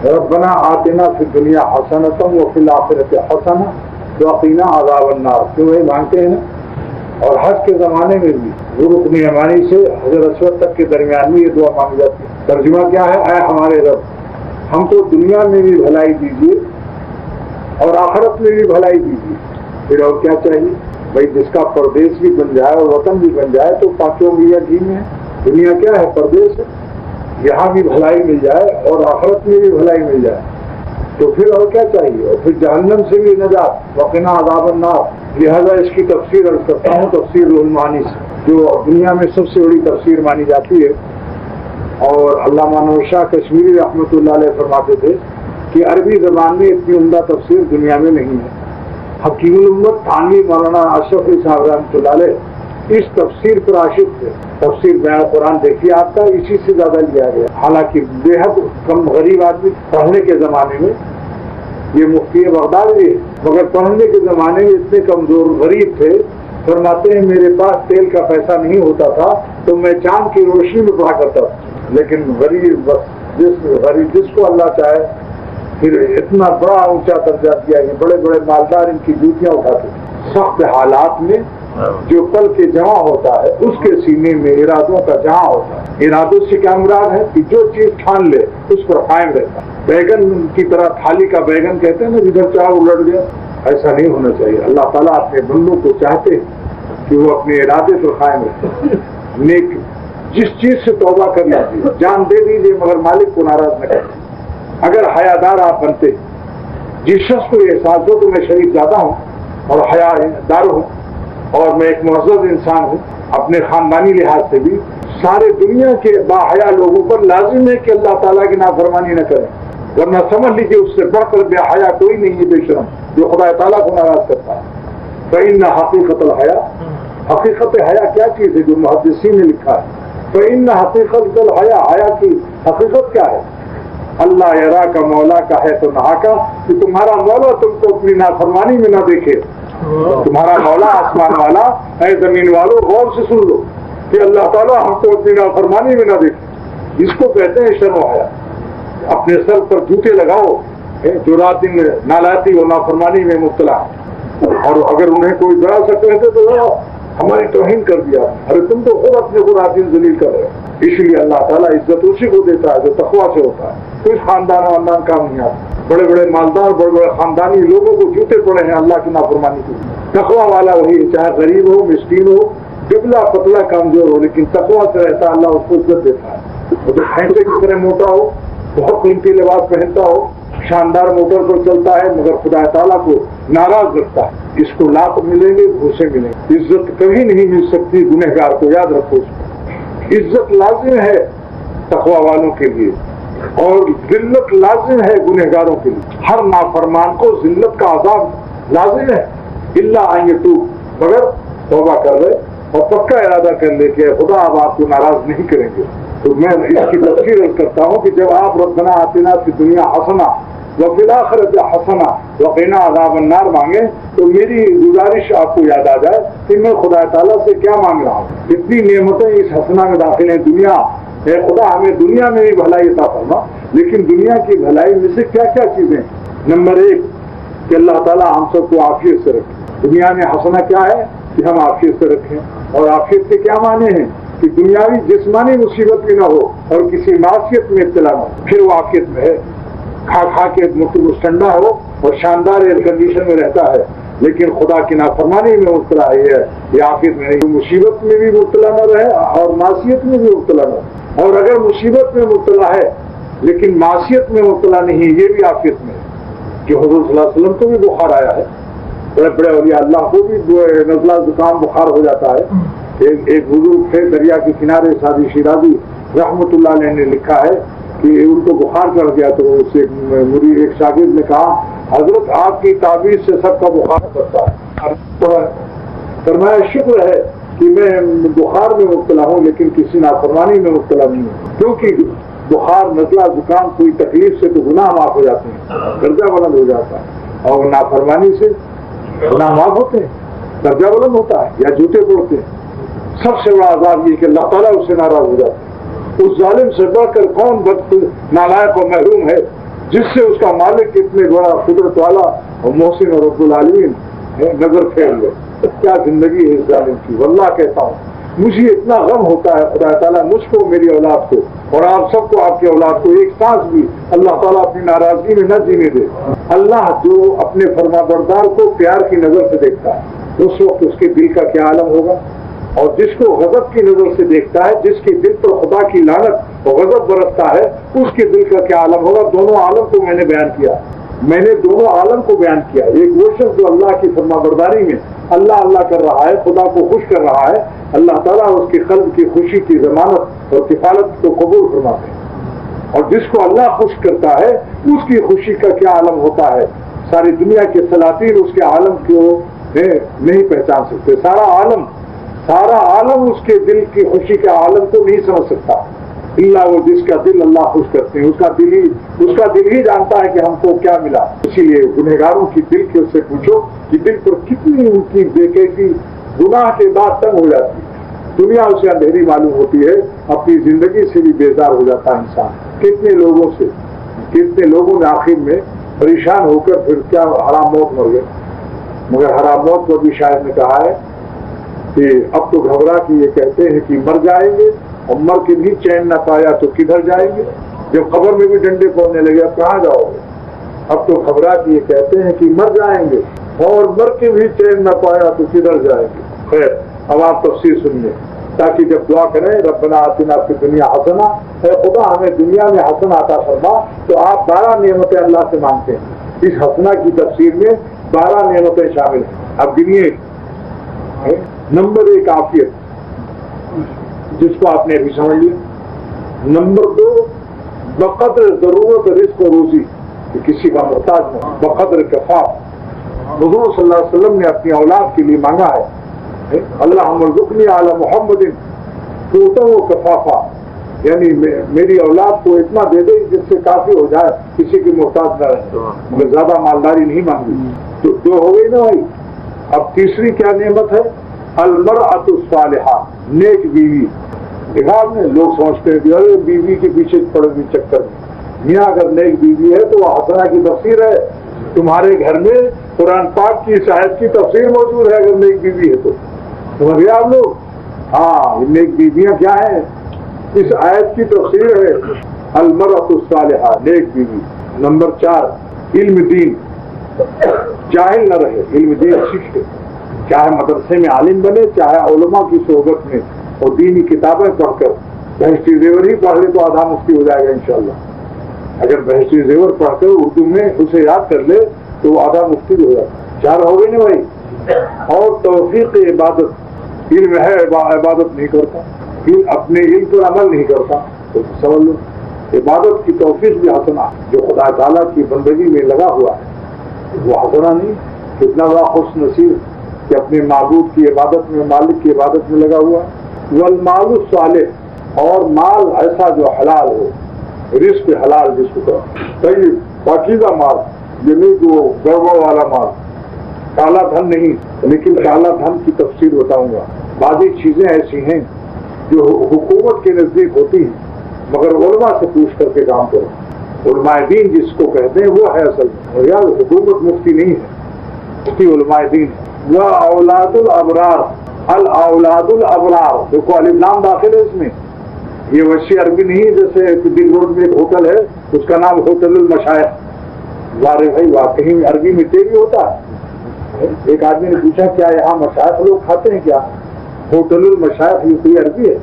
ربنا آتنا فی الدنیا حسنۃ وفی الآخرۃ حسنۃ وقنا عذاب النار، کیوں یہ مانگتے ہیں نا؟ اور حج کے زمانے میں بھی رکن یمانی سے حجر اسود تک کے درمیان میں یہ دعا مانگی جاتی ہے۔ ترجمہ کیا ہے؟ اے ہمارے رب، ہم کو دنیا میں بھی بھلائی دیجیے اور آخرت میں بھی بھلائی دیجیے۔ پھر اور کیا چاہیے بھائی؟ جس کا پردیس بھی بن جائے اور وطن بھی بن جائے تو پانچوں میاں جی میں ہے۔ دنیا کیا ہے؟ پردیس ہے، یہاں بھی بھلائی مل جائے اور آخرت میں بھی بھلائی مل جائے تو پھر اور کیا چاہیے؟ اور پھر جہنم سے بھی نجات، وقنا عذاب النار۔ لہذا اس کی تفسیر عرض کرتا ہوں، تفسیر المعانی سے، جو دنیا میں سب سے بڑی تفسیر مانی جاتی ہے۔ اور علامہ نور شاہ کشمیری رحمۃ اللہ علیہ فرماتے تھے کہ عربی زبان میں اتنی عمدہ تفسیر دنیا میں نہیں ہے۔ حکیم الامت تھانوی مولانا اشرف علی صاحب رحمۃ اللہ علیہ اس تفسیر پر عاشق تھے۔ تفسیر بیان قرآن دیکھیے آپ کا، اسی سے زیادہ لیا گیا، حالانکہ بے حد کم غریب آدمی پڑھنے کے زمانے میں، یہ مفتی بغداد بھی ہے، مگر پڑھنے کے زمانے میں اتنے کمزور غریب تھے، فرماتے ہیں میرے پاس تیل کا پیسہ نہیں ہوتا تھا تو میں چاند کی روشنی میں پڑھا کرتا تھا۔ لیکن غریب جس کو اللہ چاہے پھر اتنا بڑا اونچا درجہ دیا کہ بڑے بڑے مالدار ان کی جوتیاں اٹھاتے ہیں۔ سخت حالات میں جو پل کے جمع ہوتا ہے اس کے سینے میں ارادوں کا جہاں ہوتا ہے۔ ارادوں سے کیا مراد ہے کہ جو چیز ٹھان لے اس پر قائم رہتا ہے۔ بیگن کی طرح تھالی کا بیگن کہتے ہیں نا، جدھر چاہ الٹ گیا، ایسا نہیں ہونا چاہیے۔ اللہ تعالیٰ اپنے بندوں کو چاہتے ہیں کہ وہ اپنے ارادے پر قائم رہتے۔ نیک جس چیز سے توبہ کر لیجیے، جان دے دیجیے مگر مالک کو ناراض نہ کریں۔ اگر حیادار آپ بنتے، جس شخص کو یہ احساس ہو کہ میں شریف زیادہ ہوں اور حیا دار ہوں اور میں ایک معزز انسان ہوں، اپنے خاندانی لحاظ سے بھی سارے دنیا کے باحیا لوگوں پر لازم ہے کہ اللہ تعالیٰ کی نافرمانی نہ کریں، ورنہ سمجھ لیجیے اس سے بڑھ کر بے حیا کوئی نہیں ہے بے شرم جو خدا تعالیٰ کو ناراض کرتا ہے۔ فإن حقیقت الحیا، حقیقت حیا کیا چیز ہے جو محدثین نے لکھا ہے؟ فإن حقیقت الحیا، حیا کی حقیقت کیا ہے؟ اللہ یرا کا مولا کا ہے تو نہا کا، کہ تمہارا مولا تم کو اپنی نافرمانی میں نہ دیکھے۔ تمہارا مولا آسمان والا، اے زمین والوں غور سے سن لو کہ اللہ تعالیٰ ہم کو اپنی نافرمانی میں نہ دیکھے۔ اس کو کہتے ہیں شرم و حیا۔ اپنے سر پر جوتے لگاؤ جو رات دن نالاتی و نافرمانی میں مبتلا ہے، اور اگر انہیں کوئی ذرا سا کہتے تو ہماری توہین کر دیا، ارے تم تو خود اپنے کو رات دن ذلیل کر رہے ہو۔ اس لیے اللہ تعالیٰ عزت اسی کو دیتا ہے جو تقویٰ سے ہوتا ہے۔ کوئی خاندان کام نہیں آتا۔ بڑے بڑے مالدار بڑے بڑے خاندانی لوگوں کو جوتے پڑے ہیں اللہ کی نافرمانی کے لیے۔ تقویٰ والا وہی ہے، چاہے غریب ہو مسکین ہو دبلا پتلا کمزور ہو، لیکن تقویٰ سے رہتا ہے اللہ اس کو عزت دیتا ہے۔ اور جو کھینچے کی طرح موٹا ہو، بہت قیمتی لباس پہنتا ہو، شاندار موٹر پر چلتا ہے مگر خدا تعالیٰ کو ناراض رکھتا ہے، اس کو لاکھ ملیں گے گھوسے ملیں گے۔ عزت کبھی نہیں مل سکتی گنہگار کو، یاد رکھو اس کو۔ عزت لازم ہے تقویٰ والوں کے لیے اور ذلت لازم ہے گنہگاروں کے لیے۔ ہر نافرمان کو ذلت کا عذاب لازم ہے، الا ان یتوب، مگر توبہ کر لے اور پکا ارادہ کر لے کہ خدا اب آپ کو ناراض نہیں کریں گے۔ تو میں اس کی تفسیر کرتا ہوں کہ جب آپ ربنا آتنا فی الدنیا حسنہ وفی الآخرۃ حسنہ وقنا عذاب النار مانگیں تو میری گزارش آپ کو یاد آ جائے کہ میں خدا تعالیٰ سے کیا مانگ رہا ہوں۔ اتنی نعمتیں اس حسنہ میں داخل ہیں، دنیا اے خدا ہمیں دنیا میں بھی بھلائی عطا فرما، لیکن دنیا کی بھلائی میں سے کیا کیا چیزیں؟ نمبر 1 کہ اللہ تعالیٰ ہم سب کو عافیت سے رکھے۔ دنیا میں حسنہ کیا ہے کہ ہم عافیت سے رکھیں، اور عافیت کے کیا معنی ہیں کہ دنیاوی جسمانی مصیبت بھی نہ ہو اور کسی معصیت میں ابتلا نہ ہو، پھر وہ عافیت میں ہے۔ کھا کے ٹھنڈا ہو اور شاندار ایئر کنڈیشن میں رہتا ہے لیکن خدا کی نافرمانی میں مبتلا ہے، یہ عافیت میں نہیں۔ مصیبت میں بھی مبتلا نہ رہے اور معصیت میں بھی مبتلا نہ رہے، اور اگر مصیبت میں مبتلا ہے لیکن معصیت میں مبتلا نہیں، یہ بھی عافیت میں ہے۔ کہ حضور صلی اللہ علیہ وسلم کو بھی بخار آیا ہے، بڑے بڑے اولیاء اللہ کو بھی نزلہ زکام بخار ہو جاتا ہے۔ ایک بزرگ تھے دریا کے کنارے سادی شیرازی رحمۃ اللہ علیہ نے لکھا ہے کہ ان کو بخار چڑھ گیا تو اس سے ایک شاگرد نے کہا حضرت آپ کی تعبیر سے سب کا بخار کرتا ہے۔ فرمایا شکر ہے کہ میں بخار میں مبتلا ہوں لیکن کسی نافرمانی میں مبتلا نہیں ہوں، کیونکہ بخار نزلہ زکام کوئی تکلیف سے تو گناہ معاف ہو جاتے ہیں، درجہ بلند ہو جاتا ہے، اور نافرمانی سے گناہ معاف ہوتے ہیں، درجہ بلند ہوتا ہے یا جوتے پڑتے ہیں۔ سب سے بڑا عذاب یہ کہ اللہ تعالیٰ اس سے ناراض ہو جاتا ہے۔ اس ظالم سے بڑھ کر کون نالائق و محروم ہے جس سے اس کا مالک اتنے بڑا قدرت والا اور محسن اور رب العالمین نظر پھیر لے. کیا زندگی ہے اس ظالم کی. واللہ کہتا ہوں مجھے اتنا غم ہوتا ہے خدا تعالیٰ مجھ کو میری اولاد کو اور آپ سب کو آپ کی اولاد کو ایک سانس بھی اللہ تعالیٰ اپنی ناراضگی میں نہ جینے دے. اللہ جو اپنے فرمانبردار کو پیار کی نظر سے دیکھتا ہے اس وقت اس کے دل کا کیا عالم ہوگا. اور جس کو غضب کی نظر سے دیکھتا ہے, جس کے دل پر خدا کی لعنت اور غضب برستا ہے, اس کے دل کا کیا عالم ہوگا. دونوں عالم کو میں نے بیان کیا, میں نے دونوں عالم کو بیان کیا. ایک وہ شخص جو اللہ کی فرمانبرداری میں اللہ اللہ کر رہا ہے, خدا کو خوش کر رہا ہے, اللہ تعالیٰ اس کے قلب کی خوشی کی ضمانت اور کفالت کو قبول فرماتے ہیں. اور جس کو اللہ خوش کرتا ہے اس کی خوشی کا کیا عالم ہوتا ہے. ساری دنیا کے سلاطین اس کے عالم کو نہیں پہچان سکتے. سارا عالم اس کے دل کی خوشی کے عالم کو نہیں سمجھ سکتا اللہ وہ جس کا دل اللہ خوش کرتے ہیں. اس کا دل ہی جانتا ہے کہ ہم کو کیا ملا. اسی لیے گنہگاروں کی دل کے اس سے پوچھو کہ دل پر کتنی ان کی بےکیفی گناہ کے بعد تنگ ہو جاتی ہے. دنیا اسے اندھیری معلوم ہوتی ہے, اپنی زندگی سے بھی بیزار ہو جاتا ہے انسان. کتنے لوگوں نے آخر میں پریشان ہو کر پھر کیا حرام موت مر گئے. مگر حرام موت کو بھی شاعر نے کہا ہے کہ اب تو گھبرا کے یہ کہتے ہیں کہ مر جائیں گے, اور مر کے بھی چین نہ پایا تو کدھر جائیں گے. جب قبر میں بھی ڈنڈے پڑنے لگے اب کہاں جاؤ گے. اب تو گھبرا کے یہ کہتے ہیں کہ مر جائیں گے, اور مر کے بھی چین نہ پایا تو کدھر جائیں گے. خیر اب آپ تفسیر سنیے تاکہ جب دعا کریں ربنا آتنا فی الدنیا حسنہ, اے خدا ہمیں دنیا میں حسنہ عطا فرما, تو آپ 12 نعمتیں اللہ سے مانگتے ہیں. اس حسنہ کی تفسیر میں 12 نعمتیں شامل ہیں. اب گنیے. نمبر 1 عافیت, جس کو آپ نے ابھی سمجھ لیا. نمبر 2 بقدر ضرورت رزق و روزی, کہ کسی کا محتاج نہ, بقدر کفاف. حضور صلی اللہ علیہ وسلم نے اپنی اولاد کے لیے مانگا ہے اللہم ارزقنی علی محمد قوتا و کفافا, یعنی میری اولاد کو اتنا دے دے جس سے کافی ہو جائے, کسی کی محتاج نہ رہے. مگر زیادہ مالداری نہیں مانگی. تو 2 ہو گئی نا بھائی. اب تیسری کیا نعمت ہے؟ المرأۃ الصالحہ, نیک بیوی. دیکھا آپ نے, لوگ سمجھتے ہیں کہ ارے بیوی کے پیچھے پڑے ہوئے چکر میں. میاں اگر نیک بیوی ہے تو وہ حسنہ کی تفسیر ہے. تمہارے گھر میں قرآن پاک کی اس آیت کی تفسیر موجود ہے اگر نیک بیوی ہے تو. سمجھ گئے آپ لوگ؟ ہاں, نیک بیویاں کیا ہیں؟ اس آیت کی تفسیر ہے المرأۃ الصالحہ, نیک بیوی. نمبر 4 علم دین, جاہل نہ رہے, علم دین سیکھے. چاہے مدرسے میں عالم بنے, چاہے علماء کی صحبت میں, اور دینی کتابیں پڑھ کر بہشتی زیور ہی پڑھ لے تو آدھا مفتی ہو جائے گا انشاءاللہ. اگر بہشتی زیور پڑھ کر اردو میں اسے یاد کر لے تو وہ آدھا مفتی ہو جائے گا. 4 ہو گئے نا بھائی. اور توفیق عبادت, علم ہے عبادت نہیں کرتا, اپنے علم پر عمل نہیں کرتا, تو سمجھ لو عبادت کی توفیق بھی حسنہ. جو خدا تعالیٰ کی بندگی میں لگا ہوا ہے وہ حسنہ نہیں. کتنا بڑا خوش نصیب کہ اپنے معبود کی عبادت میں, مالک کی عبادت میں لگا ہوا. والمال الصالح, اور مال ایسا جو حلال ہو, رزق حلال جس کو طیب پاکیزہ مال, یہ نہیں جو گڑبڑ والا مال, کالا دھن نہیں. لیکن کالا دھن کی تفسیر بتاؤں گا. بعضی چیزیں ایسی ہیں جو حکومت کے نزدیک ہوتی ہیں مگر علماء سے پوچھ کر کے کام کرو. علماء دین جس کو کہتے ہیں وہ ہے اصل میں, یار حکومت مفتی نہیں ہے, مفتی علماء دین. وہ اولاد الابرار, الاولاد الابرار, دیکھو الف لام داخل ہے اس میں. یہ وسیع عربی نہیں جیسے دل روڈ میں ایک ہوٹل ہے اس کا نام ہوٹل المشائخ. وارے بھائی واقعی عربی میں ٹے بھی ہوتا ہے. ایک آدمی نے پوچھا کیا یہاں مشائخ لوگ کھاتے ہیں کیا؟ ہوٹل المشائخ یہ کوئی عربی ہے؟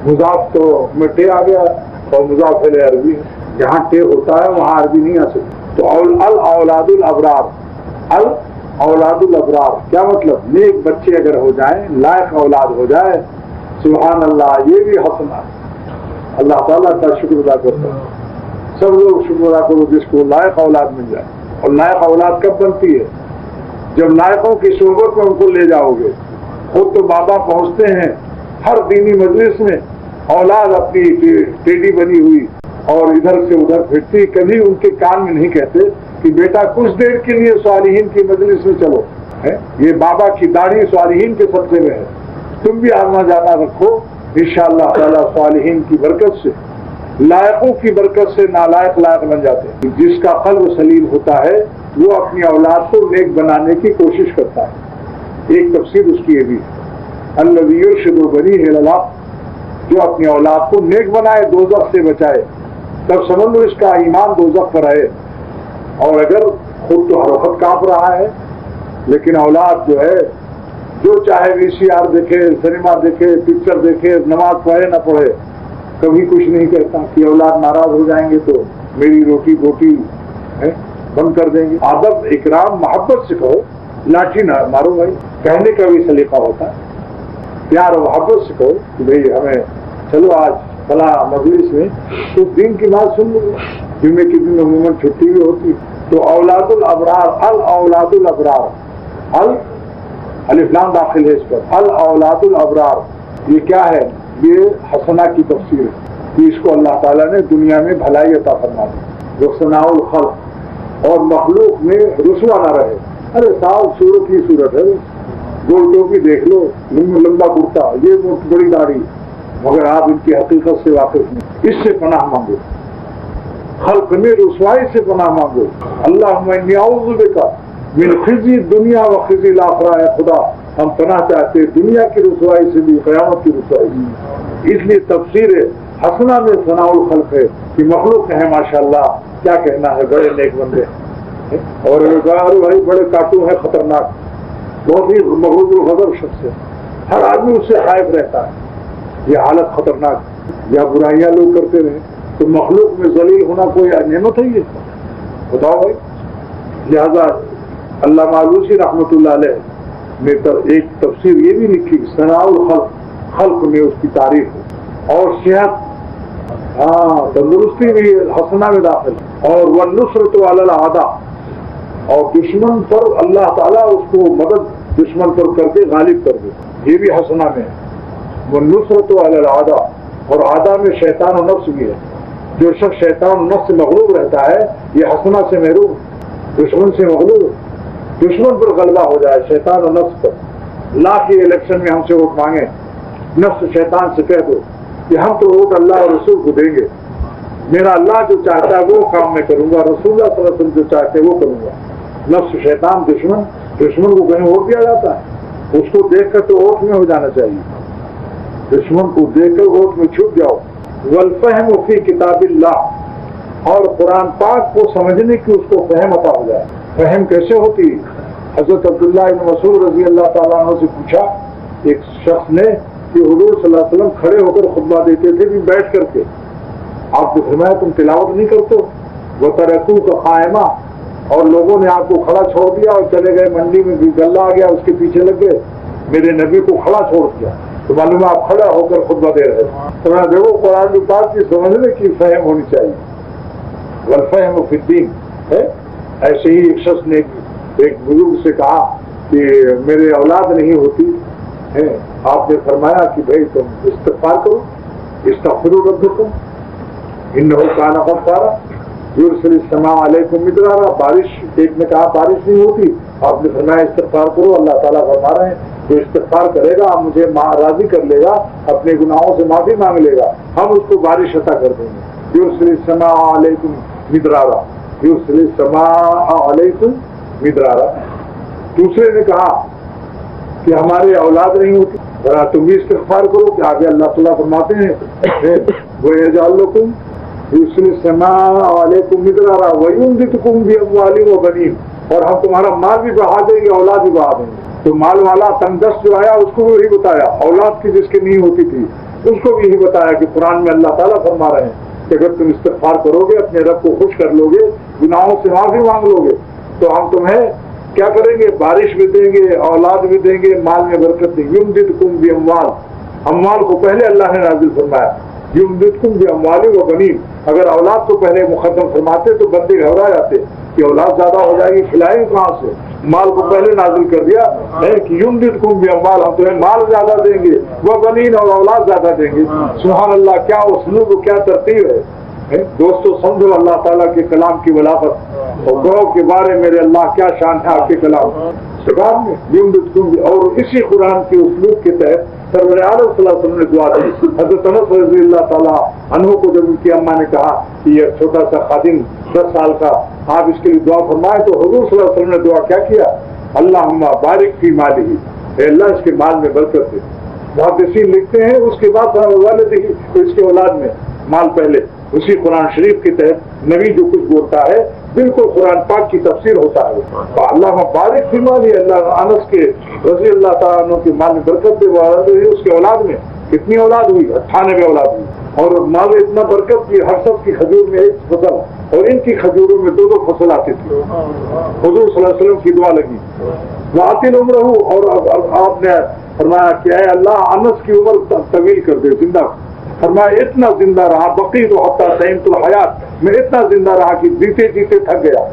مضاف تو میں ٹے آ گیا اور مضاف عربی ہے. جہاں ٹے ہوتا ہے وہاں عربی نہیں آ سکتی. تو الاولاد الابرار, اولاد الابرار کیا مطلب؟ نیک بچے اگر ہو جائیں, لائق اولاد ہو جائے, سبحان اللہ, یہ بھی حسنہ. اللہ تعالیٰ کا شکر ادا کرتا ہے. سب لوگ شکر ادا کرو جس کو لائق اولاد مل جائے. اور لائق اولاد کب بنتی ہے؟ جب لائقوں کی صحبت میں ان کو لے جاؤ گے. خود تو بابا پہنچتے ہیں ہر دینی مجلس میں, اولاد اپنی ٹیڈی بنی ہوئی اور ادھر سے ادھر پھرتی, کبھی ان کے کان میں نہیں کہتے کہ بیٹا کچھ دیر کے لیے صالحین کی مجلس میں چلو. یہ بابا کی داڑھی صالحین کے صدقے میں ہے. تم بھی آنا جانا رکھو انشاءاللہ تعالی صالحین کی برکت سے لائقوں کی برکت سے نالائق لائق بن جاتے ہیں. جس کا قلب سلیم ہوتا ہے وہ اپنی اولاد کو نیک بنانے کی کوشش کرتا ہے. ایک تفسیر اس کی یہ بھی الذی یرشد بنیہ الی الحق، جو اپنی اولاد کو نیک بنائے، دوزخ سے بچائے. تب سمجھ لو اس کا ایمان دوزخ پر ہے. اور اگر خود تو ہر وقت کانپ رہا ہے، لیکن اولاد جو ہے جو چاہے VCR دیکھے، سنیما دیکھے، پکچر دیکھے، نماز پڑھے نہ پڑھے، کبھی کچھ نہیں کہتا کہ اولاد ناراض ہو جائیں گے تو میری روٹی بوٹی بند کر دیں گے. ادب، اکرام، محبت سکھاؤ، لاٹھی نہ مارو بھائی. کہنے کا بھی سلیقہ ہوتا ہے. پیار و محبت سکھاؤ کہ بھائی ہمیں چلو آج فلاں مجلس میں تو دین کی بات سن لو. جمعے کے دن عموماً چھٹی بھی ہوتی. تو اولاد الابرار، الاولاد الابرار، الف لام داخل ہے اس پر، الاولاد الابرار. یہ کیا ہے؟ یہ حسنہ کی تفسیر ہے کہ اس کو اللہ تعالیٰ نے دنیا میں بھلائی عطا فرما دی. رسناء الخلق، اور مخلوق میں رسوا نہ رہے. ارے صاحب صورت ہی صورت ہے، گول ٹوپی دیکھ لو، لمبا کرتا، یہ بڑی داڑھی، مگر آپ ان کی حقیقت سے واقف نہیں. اس سے پناہ مانگو، خلق میں رسوائی سے پناہ مانگو. اللہم انی اعوذ بک من خزی دنیا و خزی الآخرہ. ہے خدا، ہم پناہ چاہتے ہیں دنیا کی رسوائی سے بھی، قیامت کی رسوائی سے. اس لیے تفسیر حسنہ میں ثناء الخلق ہے کہ مخلوق ہے ماشاءاللہ، کیا کہنا ہے، بڑے نیک بندے. اور بھائی بڑے کاٹو ہیں، خطرناک، بہت ہی مغرور الغضب شخص ہے، ہر آدمی اس سے خائف رہتا ہے. یہ حالت خطرناک. یا برائیاں لوگ کرتے رہے تو مخلوق میں ذلیل ہونا کوئی نعمت ہے؟ یہ بتاؤ بھائی. لہذا علامہ آلوسی رحمۃ اللہ علیہ نے ایک تفسیر یہ بھی لکھی، ثناء الخلق، خلق میں اس کی تعریف ہے. اور صحت، تندرستی بھی حسنہ میں داخل. اور والنصرۃ علی الاعداء، اور دشمن پر اللہ تعالیٰ اس کو مدد دشمن پر کر کے غالب کر دے، یہ بھی حسنہ میں ہے. والنصرۃ علی الاعداء، اور اعداء میں شیطان و نفس بھی ہے. جو شخص شیطان و نفس سے مغلوب رہتا ہے یہ حسنہ سے محروم، دشمن سے مغلوب، دشمن پر غلبہ ہو جائے شیطان و نفس پر. لاکھ کے الیکشن میں ہم سے ووٹ مانگے، نفس شیطان سے کہہ دو کہ ہم تو ووٹ اللہ اور رسول کو دیں گے، میرا اللہ جو چاہتا ہے وہ کام میں کروں گا، رسول اللہ صلی اللہ علیہ وسلم جو چاہتے ہیں وہ کروں گا. نفس شیطان دشمن کو کہیں ووٹ دیا جاتا ہے؟ اس کو دیکھ کر تو ووٹ میں ہو جانا چاہیے. دشمن کو دیکھ کر ووٹ میں چھپ جاؤ. والفہم فی کتاب اللہ، اور قرآن پاک کو سمجھنے کی اس کو فہم عطا ہو جائے. فہم کیسے ہوتی؟ حضرت عبداللہ بن مسعود رضی اللہ تعالیٰ عنہ سے پوچھا ایک شخص نے کہ حضور صلی اللہ علیہ وسلم کھڑے ہو کر خطبہ دیتے تھے بھی بیٹھ کر کے، آپ نے فرمایا تم تلاوت نہیں کرتے ہو؟ وَتَرَكُوكَ قَائِمًا، اور لوگوں نے آپ کو کھڑا چھوڑ دیا اور چلے گئے، منڈی میں گلہ آ گیا اس کے پیچھے لگ گئے، میرے نبی کو کھڑا چھوڑ دیا. تو معلوم آپ کھڑا ہو کر خطبہ دے رہے ہیں. تو میں دیکھو قرآن پاک کی سمجھنے کی فہم ہونی چاہیے. والفہم فی الدین ہے. ایسے ہی ایک شخص نے ایک بزرگ سے کہا کہ میرے اولاد نہیں ہوتی ہے، آپ نے فرمایا کہ بھائی تم استغفار کرو، استغفروا ربکم انہ کان غفارا یرسل السماء علیکم مدرارا. بارش، ایک نے کہا بارش نہیں ہوتی، آپ نے فرمایا استغفار کرو، اللہ تعالیٰ فرما رہے ہیں جو استغفار کرے گا مجھے راضی کر لے گا، اپنے گناہوں سے معافی مانگ لے گا، ہم اس کو بارش عطا کر دیں گے. یرسل السماء علیکم مدرارا، یرسل السماء علیکم مدرارا. دوسرے نے کہا کہ ہمارے اولاد نہیں ہوتی، ذرا تم بھی استغفار کرو کہ آگے اللہ تعالیٰ فرماتے ہیں وَيَجْعَلْ لَكُمْ یرسل السماء علیکم مدرارا وَيُمْدِدْكُمْ بِأَمْوَالٍ وَبَنِينَ، اور ہم تمہارا مال بھی بڑھا دیں گے، اولاد بھی بڑھا دیں گے. تو مال والا تنگ دست جو آیا اس کو بھی یہی بتایا، اولاد کی جس کی نہیں ہوتی تھی اس کو بھی یہی بتایا کہ قرآن میں اللہ تعالیٰ فرما رہے ہیں کہ اگر تم استغفار کرو گے، اپنے رب کو خوش کر لو گے، گناہوں سے معافی مانگ لو گے، تو ہم تمہیں کیا کریں گے؟ بارش بھی دیں گے، اولاد بھی دیں گے، مال میں برکت دیں گے. یمددکم باموال، اموال کو پہلے اللہ نے نازل فرمایا، یمددکم باموال وبنین. اگر اولاد کو پہلے مقدم فرماتے تو بندے گھبرا جاتے کہ اولاد زیادہ ہو جائے گی، کھلائیں گے کہاں سے؟ مال کو پہلے نازل کر دیا ہے کہ یمددکم باموال، ہم تمہیں مال زیادہ دیں گے، وبنین، اور اولاد زیادہ دیں گے. سبحان اللہ، کیا اسلوب، کیا ترتیب ہے. دوستو سمجھو اللہ تعالیٰ کے کلام کی بلاغت اور گو کے بارے میرے اللہ کیا شان ہے آپ کے کلام میں. اور اسی قرآن کے اسلوب کے تحت سرور عالم صلی اللہ علیہ وسلم نے دعا دی. حضرت انس رضی اللہ تعالیٰ عنہ کو جب ان کی اماں نے کہا کہ یہ چھوٹا سا خادم 10 سال کا آپ اس کے لیے دعا فرمائیں, تو حضور صلی اللہ علیہ وسلم نے دعا کیا کیا؟ اللہم بارک فی مالہ, اے اللہ اس کے مال میں برکت دے. محدثین لکھتے ہیں اس کے بعد والدہ, اس کے اولاد میں مال پہلے. اسی قرآن شریف کے تحت نبی جو کچھ بولتا ہے بالکل قرآن پاک کی تفسیر ہوتا ہے. اللہ بارک فی مالہ, اللہ انس کے رضی اللہ تعالیٰ عنہ کے مال میں برکت دے. اس کے اولاد میں کتنی اولاد ہوئی؟ 98 اولاد ہوئی. اور مال اتنا برکت کی ہر سب کی کھجور میں ایک فصل, اور ان کی کھجوروں میں 2 فصل آتی تھی. حضور صلی اللہ علیہ وسلم کی دعا لگی وَعَطِلْ عُمْرَهُ, اور آپ نے فرمایا کہ اے اللہ انس کی عمر طویل کر دے, زندہ. فرمایا اتنا زندہ رہا, بقیت حتی سئمت الحیات, میں اتنا زندہ رہا کہ جیتے جیتے تھک گیا.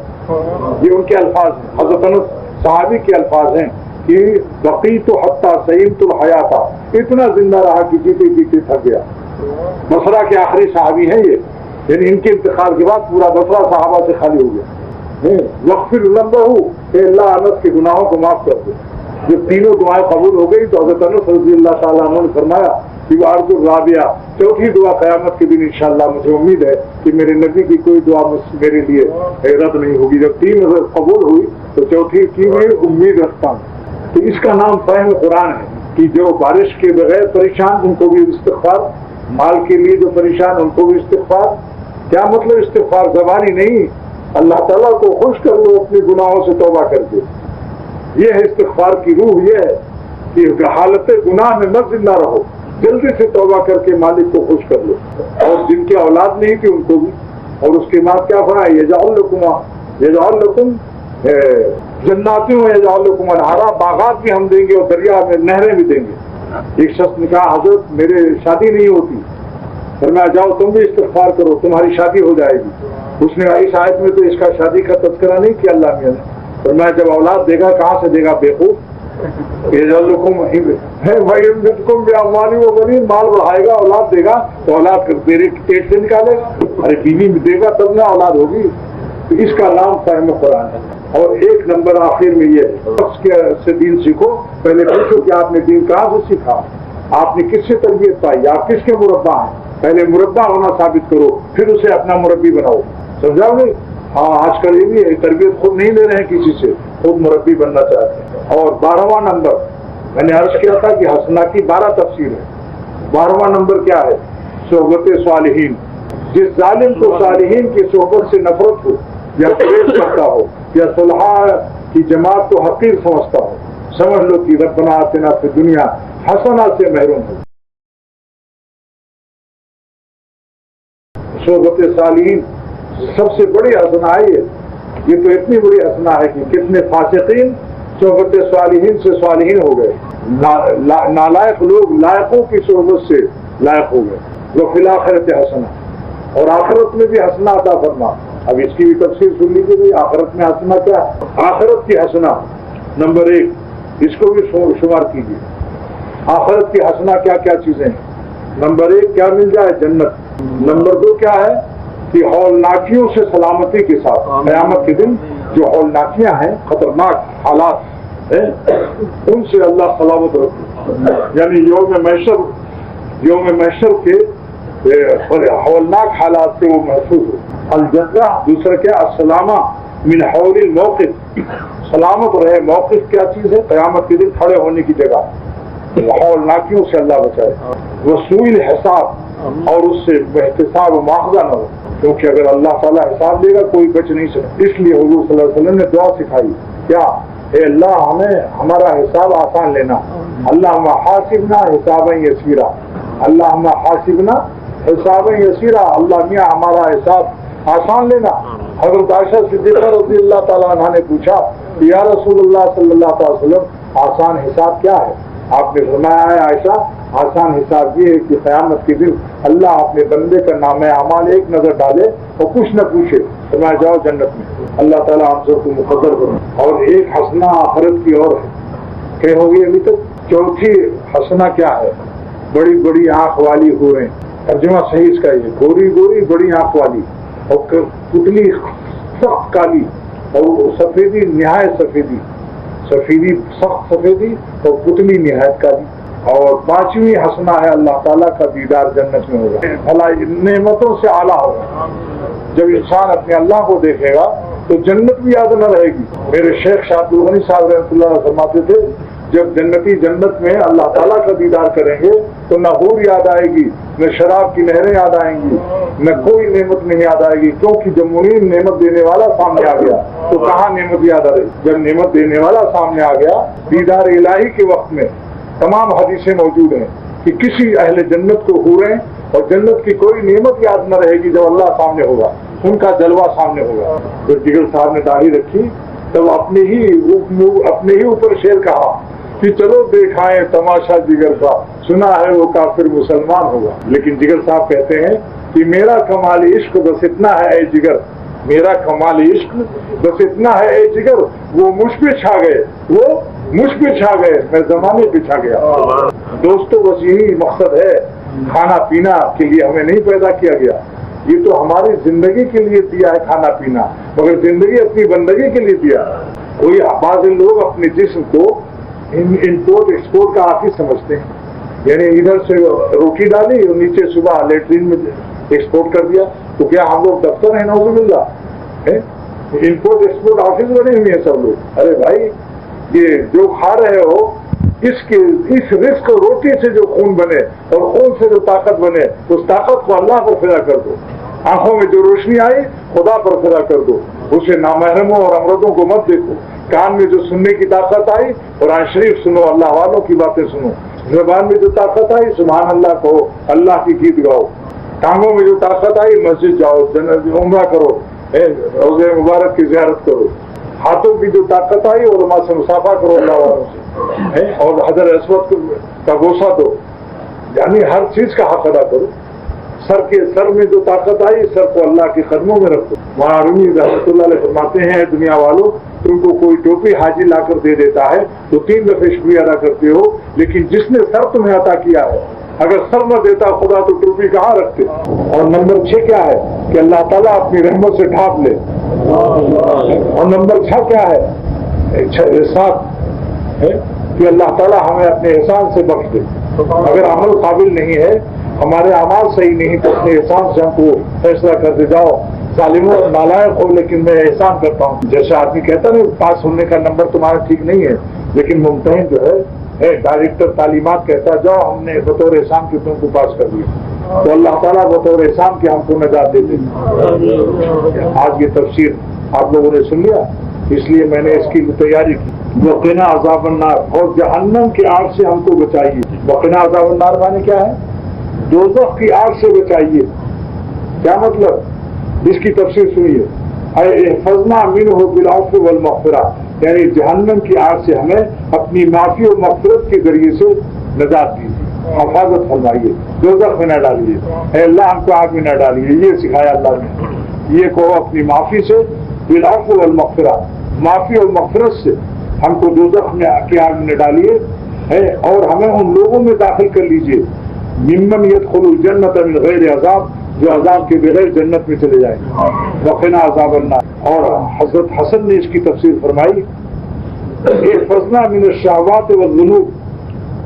یہ ان کے الفاظ ہیں, حضرت انس صحابی کے الفاظ ہیں کہ بقیت حتی سئمت الحیات, اتنا زندہ رہا کہ جیتے جیتے تھک گیا. بصرہ کے آخری صحابی ہیں یہ, یعنی ان کے انتقال کے بعد پورا بصرہ صحابہ سے خالی ہو گیا. وغفر ذنبہ, اے اللہ انس کے گناہوں کو معاف کر دے. جب تینوں دعائیں قبول ہو گئی تو حضرت انس رضی اللہ تعالیٰ عنہ نے فرمایا کہ عرض الرابعہ, چوتھی دعا قیامت کے دن انشاءاللہ مجھے امید ہے کہ میرے نبی کی کوئی دعا میرے لیے رد نہیں ہوگی. جب 3 قبول ہوئی تو چوتھی کی میں امید رکھتا ہوں. تو اس کا نام فہم قرآن ہے کہ جو بارش کے بغیر پریشان ان کو بھی استغفار, مال کے لیے جو پریشان ان کو بھی استغفار. کیا مطلب استغفار؟ زبانی نہیں, اللہ تعالیٰ کو خوش کر لو اپنے گناہوں سے توبہ کر کے. یہ ہے استغفار کی روح, یہ ہے کہ حالت گناہ میں مت زندہ رہو, جلدی سے توبہ کر کے مالک کو خوش کر لو. اور جن کی اولاد نہیں تھی ان کو بھی. اور اس کے بعد کیا فرمایا؟ یجعل لکم جنات یجعل لکم انہارا, باغات بھی ہم دیں گے اور دریا میں نہریں بھی دیں گے. ایک شخص نے کہا حضرت میرے شادی نہیں ہوتی. فرمایا جاؤ تم بھی استغفار کرو, تمہاری شادی ہو جائے گی. اس نے اس آیت میں تو اس کا شادی کا تذکرہ نہیں کیا اللہ میاں نے. فرمایا جب اولاد دے گا کہاں سے دے گا بیوقوف؟ مال بڑھائے گا, اولاد دے گا تو اولاد تیرے پیٹ سے نکالے گا. ارے بیوی دے گا تب نہ اولاد ہوگی. تو اس کا نام فہم قرآن ہے. اور 1 نمبر آخر میں یہ سے دین سیکھو. پہلے پوچھو کہ آپ نے دین کہاں سے سیکھا, آپ نے کس سے تربیت پائی, آپ کس کے مربع ہیں. پہلے مربع ہونا ثابت کرو, پھر اسے اپنا مربی بناؤ. سمجھاؤ نہیں؟ ہاں آج کل یہ بھی ہے, تربیت خود نہیں لے رہے ہیں کسی سے, خود مربی بننا چاہتے ہیں. اور 12واں نمبر میں نے عرض کیا تھا کہ حسنہ کی 12 تفسیر ہے. 12واں نمبر کیا ہے؟ صحبت صالحین. جس ظالم کو صالحین کی صحبت سے نفرت ہو یا پریز کرتا ہو یا صلحاء کی جماعت کو حقیر سمجھتا ہو, سمجھ لو کہ ربنا آتنا فی دنیا حسنہ سے محروم ہو. صحبت صالحین سب سے بڑی حسنہ ہے. یہ تو اتنی بڑی حسنہ ہے کہ کتنے فاسقین صحبت صالحین سے صالحین ہو گئے. نالائق لوگ لائقوں کی صحبت سے لائق ہو گئے. وہ فی الآخرت حسنہ, اور آخرت میں بھی حسنہ عطا فرما. اب اس کی بھی تفسیر سن لیجیے بھائی, آخرت میں حسنہ کیا ہے. آخرت کی حسنہ نمبر 1, اس کو بھی شمار کیجیے. آخرت کی حسنہ کیا کیا چیزیں ہیں؟ نمبر 1 کیا مل جائے؟ جنت. نمبر 2 کیا ہے کہ ہولناکیوں سے سلامتی کے ساتھ قیامت کے دن جو ہولناکیاں ہیں, خطرناک حالات ہیں, ان سے اللہ سلامت رکھے. یعنی یوم محشر کے ہولناک حالات سے وہ محفوظ ہو. الجزا دوسرا کیا؟ السلامہ من حول الموقف, سلامت رہے. موقف کیا چیز ہے؟ قیامت کے دن کھڑے ہونے کی جگہ. ہولناکیوں سے اللہ بچائے. وسوء الحساب, اور اس سے احتساب و مواخذہ نہ ہو, کیونکہ اگر اللہ تعالیٰ حساب دے گا کوئی بچ نہیں سکتا. اس لیے حضور صلی اللہ علیہ وسلم نے دعا سکھائی, کیا؟ اے اللہ ہمیں ہمارا حساب آسان لینا. اللہم حاسبنا حسابا یسیرا, اللہم حاسبنا حسابا یسیرا, اللہ میاں ہمارا حساب آسان لینا. حضرت عائشہ صدیقہ رضی اللہ تعالیٰ عنہ نے پوچھا کہ یا رسول اللہ صلی اللہ علیہ وسلم آسان حساب کیا ہے؟ آپ نے فرمایا ہے عائشہ, آسان حساب یہ ہے کہ قیامت کے دن اللہ اپنے بندے کا نام اعمال ایک نظر ڈالے اور کچھ نہ پوچھے, فرمایا جاؤ جنت میں. اللہ تعالیٰ ہم سب کو مقدر کرو. اور ایک حسنہ آخرت کی اور ہے, کہ ہوگی ابھی تک. چوتھی حسنہ کیا ہے؟ بڑی بڑی آنکھ والی حوریں. ترجمہ صحیح اس کا یہ, گوری گوری بڑی آنکھ والی, اور پتلی سخت کالی, اور سفیدی نہایت سفیدی, سفیدی سخت سفیدی اور پتلی نہایت کالی. اور پانچویں حسنہ ہے اللہ تعالیٰ کا دیدار جنت میں ہوگا، بھلا نعمتوں سے اعلیٰ ہوگا۔ جب انسان اپنے اللہ کو دیکھے گا تو جنت بھی یاد نہ رہے گی۔ میرے شیخ شاہ عبد الغنی صاحب رحمۃ اللہ علیہ فرماتے تھے جب جنتی جنت میں اللہ تعالیٰ کا دیدار کریں گے تو نہ حور یاد آئے گی، نہ شراب کی نہریں یاد آئیں گی، نہ کوئی نعمت نہیں یاد آئے گی، کیونکہ جب منیر نعمت دینے والا سامنے آ گیا تو کہاں نعمت یاد آ رہی؟ جب نعمت دینے والا سامنے آ گیا دیدار الہی کے وقت میں تمام حدیثیں موجود ہیں کہ کسی اہل جنت کو حوریں اور جنت کی کوئی نعمت یاد نہ رہے گی جب اللہ سامنے ہوگا، ان کا جلوہ سامنے ہوگا۔ جب جگر صاحب نے داڑھی رکھی تب اپنے ہی اوپر شعر کہا کہ چلو دیکھائیں تماشا جگر کا، سنا ہے وہ کافر مسلمان ہوگا۔ لیکن جگر صاحب کہتے ہیں کہ میرا کمال عشق بس اتنا ہے اے جگر، میرا کمال عشق بس اتنا ہے اے جگر، وہ مجھ پہ چھا گئے، وہ مجھ پہ چھا گئے، میں زمانے پہ چھا گیا۔ دوستو بس یہی مقصد ہے، کھانا پینا کے لیے ہمیں نہیں پیدا کیا گیا، یہ تو ہماری زندگی کے لیے دیا ہے کھانا پینا، مگر زندگی اپنی بندگی کے لیے دیا۔ کوئی بعض لوگ اپنے جسم کو امپورٹ ایکسپورٹ کا آفس سمجھتے ہیں، یعنی ادھر سے روٹی ڈالی اور نیچے صبح لیٹرین میں ایکسپورٹ کر دیا، تو کیا ہم لوگ دفتر ہیں نعوذ باللہ؟ امپورٹ ایکسپورٹ آفس بنے ہوئے ہیں سب لوگ۔ ارے بھائی یہ جو کھا رہے ہو اس رزق روٹی سے جو خون بنے اور خون سے جو طاقت بنے اس طاقت کو اللہ پر فدا کر دو، آنکھوں میں جو روشنی آئی خدا پر فدا کر دو، اسے نامحرموں اور امردوں کو مت دیکھو، کان میں جو سننے کی طاقت آئی قرآن شریف سنو، اللہ والوں کی باتیں سنو، زبان میں جو طاقت آئی سبحان اللہ کہو، اللہ کی گیت گاؤ، ٹانگوں میں جو طاقت آئی مسجد جاؤ، عمرہ کرو، روزے مبارک کی زیارت کرو، ہاتھوں کی جو طاقت آئی علماء سے مصافحہ کرو اللہ والوں سے، اور حضر اسود کا بوسہ دو، یعنی ہر چیز کا حق ادا کرو۔ سر میں جو طاقت آئی سر کو اللہ کے قدموں میں رکھو۔ وہاں رومی رحمۃ اللہ علیہ فرماتے ہیں دنیا والوں تم کو کوئی ٹوپی حاجی لا کر دے دیتا ہے تو 3 دفعہ شکریہ ادا کرتے ہو، لیکن جس نے سر تمہیں عطا کیا ہے اگر سر نہ دیتا خدا تو ٹوپی کہاں رکھتے۔ اور نمبر 6 کیا ہے کہ اللہ تعالیٰ اپنی رحمت سے ڈھانپ لے، اور نمبر 6 کیا ہے 7 ہے کہ اللہ تعالیٰ ہمیں اپنے احسان سے بخش دے۔ اگر عمل قابل نہیں ہے، ہمارے اعمال صحیح نہیں تو اپنے احسان سے ہم کو فیصلہ کر دے، جاؤ ظالموں اور نالائق ہو لیکن میں احسان کرتا ہوں۔ جیسے آدمی کہتا ہے پاس ہونے کا نمبر تمہارا ٹھیک نہیں ہے، لیکن ممتحن جو ہے ڈائریکٹر تعلیمات کہتا جاؤ ہم نے بطور احسان کے تم کو پاس کر دیا، تو اللہ تعالیٰ بطور احسان کے ہم کو نجات دے دیں۔ آج یہ تفسیر آپ لوگوں نے سن لیا، اس لیے میں نے اس کی تیاری کی۔ وقنا عذاب النار، اور جہنم کی آگ سے ہم کو بچائیے۔ وقنا عذاب النار معنی کیا ہے؟ دوزخ کی آگ سے بچائیے۔ کیا مطلب؟ اس کی تفسیر سنیے، احفظنا منہ بالعفو والمغفرہ، یعنی جہنم کی آگ سے ہمیں اپنی معافی اور مغفرت کے ذریعے سے نجات دیجیے، حفاظت فرمائیے، دوزخ میں نہ ڈالیے، اے اللہ ہم کو آگ میں نہ ڈالیے، یہ سکھایا اللہ نے۔ یہ کہو اپنی معافی سے، بالعفو والمغفرہ، معافی اور مغفرت سے ہم کو دوزخ میں کی آگ میں نہ ڈالیے، اور ہمیں ان لوگوں میں داخل کر لیجیے ممن يدخل الجنت من غیر عذاب، جو عذاب کے بغیر جنت میں چلے جائیں گے۔ وقنا عذاب النار۔ اور حضرت حسن نے اس کی تفسیر فرمائی، احفظنا من الشہوات والذنوب،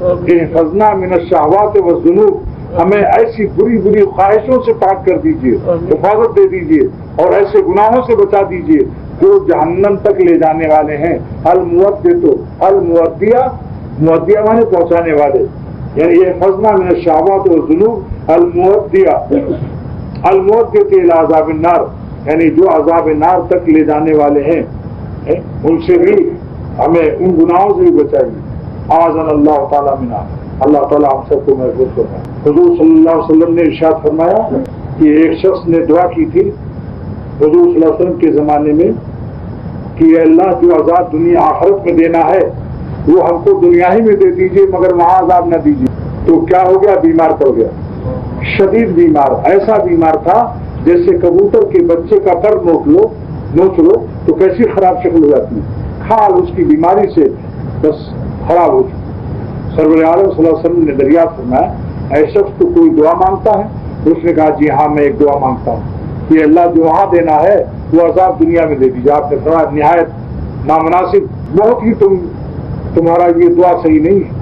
احفظنا من الشہوات والذنوب، ہمیں ایسی بری بری خواہشوں سے پاک کر دیجیے، حفاظت دے دیجیے، اور ایسے گناہوں سے بچا دیجیے جو جہنم تک لے جانے والے ہیں۔ المودیہ، مودیہ مانے پہنچانے والے، یعنی یہ فضنا من الشہوات والذنوب المودیہ، المودیہ الی عذاب النار، یعنی جو عذاب نار تک لے جانے والے ہیں ان سے بھی ہمیں ان گناہوں سے بھی بچائیے۔ اعاذنا اللہ تعالیٰ منہا، اللہ تعالیٰ ہم سب کو محفوظ فرمائے۔ حضور صلی اللہ علیہ وسلم نے ارشاد فرمایا کہ ایک شخص نے دعا کی تھی حضور صلی اللہ علیہ وسلم کے زمانے میں کہ اے اللہ جو عذاب دنیا آخرت میں دینا ہے وہ ہم کو دنیا ہی میں دے دیجیے مگر وہاں عذاب نہ دیجیے۔ تو کیا ہو گیا؟ بیمار پڑ گیا، شدید بیمار، ایسا بیمار تھا جیسے کبوتر کے بچے کا پر نوچ لو تو کیسی خراب شکل ہو جاتی ہے، کھال اس کی بیماری سے بس خراب ہو چکی۔ سرور عالم صلی اللہ علیہ وسلم نے دریافت فرمایا اے شخص تو کوئی دعا مانگتا ہے؟ اس نے کہا جی ہاں میں ایک دعا مانگتا ہوں کہ اللہ جو وہاں دینا ہے وہ عذاب دنیا میں دے دیجیے۔ آپ نے فرمایا نہایت نامناسب، بہت ہی تمہارا یہ دعا صحیح نہیں ہے،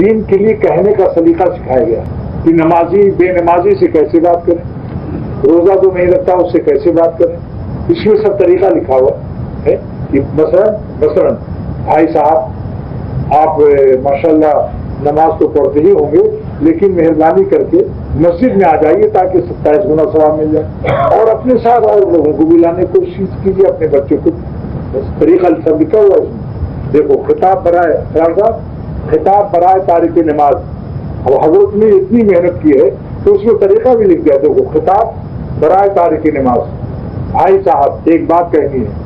دین کے لیے کہنے کا سلیقہ سکھایا گیا کہ نمازی بے نمازی سے کیسے بات کریں، روزہ جو نہیں رکھتا اس سے کیسے بات کریں، اس میں سب طریقہ لکھا ہوا ہے کہ مثلا بھائی صاحب آپ ماشاءاللہ نماز تو پڑھتے ہی ہوں گے لیکن مہربانی کر کے مسجد میں آ جائیے تاکہ 27 گنا ثواب مل جائے، اور اپنے ساتھ اور لوگوں کو بھی لانے کی کوشش کیجیے، اپنے بچوں کو طریقہ سب لکھا ہوا ہے اس میں۔ دیکھو خطاب برائے خیال صاحب، خطاب برائے تارک نماز، اب حضرت نے اتنی محنت کی ہے تو اس میں طریقہ بھی لکھ دیا۔ دیکھو خطاب برائے تارک نماز، بھائی صاحب ایک بات کہنی ہے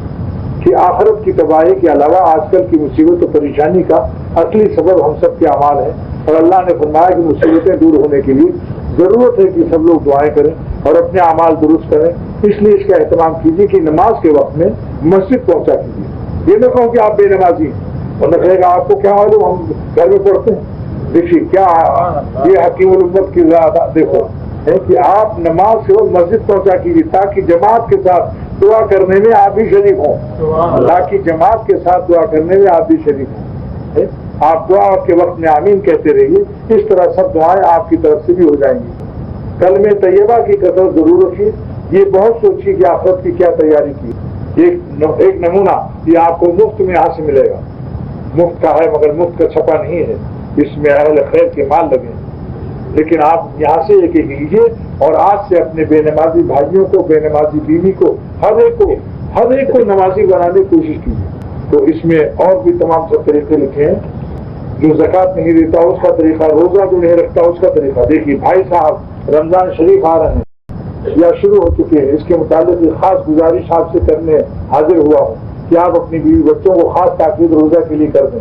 کہ آخرت کی تباہی کے علاوہ آج کل کی مصیبت و پریشانی کا اصلی سبب ہم سب کے اعمال ہیں، اور اللہ نے فرمایا کہ مصیبتیں دور ہونے کے لیے ضرورت ہے کہ سب لوگ دعائیں کریں اور اپنے اعمال درست کریں، اس لیے اس کا اہتمام کیجیے کہ نماز کے وقت میں مسجد پہنچا کیجیے۔ یہ نہ کہو کہ آپ بے نمازی ہیں اور نہ کہے گا آپ کو کیا معلوم ہم گھر میں پڑھتے ہیں۔ دیکھیے کیا یہ حکیم الامت کی زیادہ دیکھو ہے کہ آپ نماز کے وقت مسجد پہنچا کیجیے تاکہ جماعت کے ساتھ دعا کرنے میں آپ بھی شریک ہوں، تاکہ جماعت کے ساتھ دعا کرنے میں آپ بھی شریک ہوں۔ آپ دعا کے وقت میں آمین کہتے رہیے، اس طرح سب دعائیں آپ کی طرف سے بھی ہو جائیں گی۔ کلمہ طیبہ کی کثرت ضرور رکھیے، یہ بہت سوچیے کہ آخرت کی کیا تیاری کی۔ ایک نمونہ یہ آپ کو مفت میں یہاں سے ملے گا، مفت کا ہے مگر مفت کا چھپا نہیں ہے، اس میں اہل خیر کے مال لگے ہیں، لیکن آپ یہاں سے ایک ایک لیجیے اور آج سے اپنے بے نمازی بھائیوں کو، بے نمازی بیوی کو، ہر ایک کو نمازی بنانے کی کوشش کیجیے۔ تو اس میں اور بھی تمام سب طریقے لکھے ہیں، جو زکوٰۃ نہیں دیتا اس کا طریقہ، روزہ جو نہیں رکھتا اس کا طریقہ۔ دیکھیے بھائی صاحب رمضان شریف آ رہے ہیں یا شروع ہو چکے ہیں، اس کے متعلق ایک خاص گزارش آپ سے کرنے حاضر ہوا ہوں کہ آپ اپنی بیوی بچوں کو خاص تاکید روزہ کے لیے کر دیں،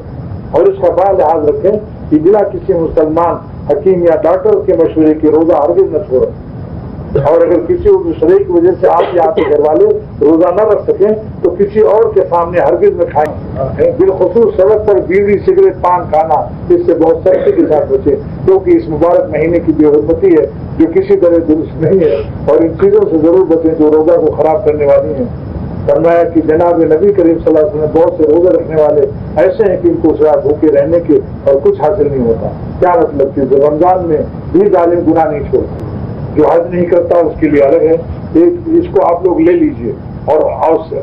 اور اس کا بڑا لحاظ رکھیں کہ بلا کسی مسلمان حکیم یا ڈاکٹر کے مشورے کے روزہ ہرگز نہ چھوڑیں، اور اگر کسی دوسرے کی وجہ سے آپ یا آپ کے گھر والے روزہ نہ رکھ سکیں تو کسی اور کے سامنے ہرگز نہ کھائیں۔ بالخصوص سڑک پر بیڑی سگریٹ پان کھانا، اس سے بہت سختی کے ساتھ بچیں، کیونکہ اس مبارک مہینے کی بے حرمتی ہے جو کسی طرح درست نہیں ہے، اور ان چیزوں سے ضرور بچیں جو روزہ کو خراب کرنے والی ہیں۔ فرمایا کہ جناب نبی کریم صلی اللہ علیہ وسلم بہت سے روزہ رکھنے والے ایسے ہیں کہ ان کو سوائے بھوکے رہنے کے اور کچھ حاصل نہیں ہوتا۔ کیا مطلب کہ رمضان میں بھی ظالم گناہ نہیں چھوڑتا، جو حج نہیں کرتا اس کے لیے الگ ہے۔ اس کو آپ لوگ لے لیجئے اور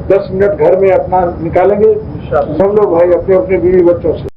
10 منٹ گھر میں اپنا نکالیں گے سب لوگ بھائی اپنے اپنے بیوی بچوں سے۔